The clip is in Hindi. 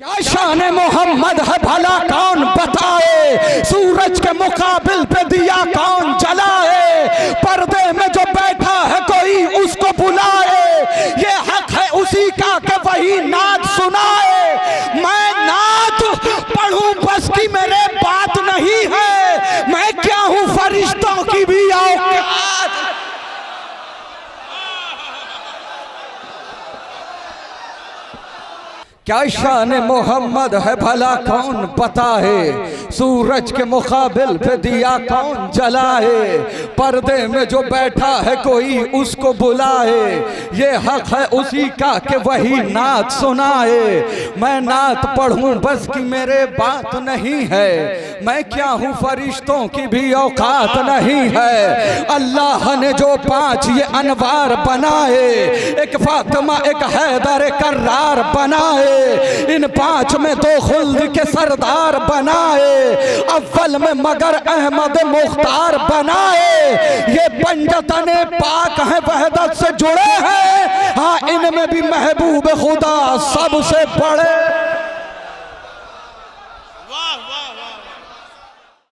क्या शान मोहम्मद है भला कौन बताए, सूरज के मुकाबिल पे दिया कौन जलाए, पर्दे में जो बैठा है कोई उसको बुलाए, ये हक है उसी का कि वही नात सुनाए। मैं नात पढ़ूं बस की मेरे बात नहीं है, मैं क्या हूँ फरिश्तों की भी औकात। क्या शान मोहम्मद है भला कौन बताए, सूरज के मुकाबिल पे दिया कौन जलाए, पर्दे में जो बैठा है कोई उसको बुलाए, ये हक है उसी का कि वही नात सुनाए। मैं नात पढ़ूं बस की मेरे बात नहीं है, मैं क्या हूँ फरिश्तों की भी औकात नहीं है। अल्लाह ने जो पांच ये अनवार बनाए, एक फातिमा एक हैदर एक कर्रार बनाए, इन पांच में दो खुल्द के सरदार बनाए, अव्वल में मगर अहमद मुख्तार बनाए। ये पंजतने पाक हैं वहदत से जुड़े हैं, हाँ इनमें भी महबूब खुदा सबसे बड़े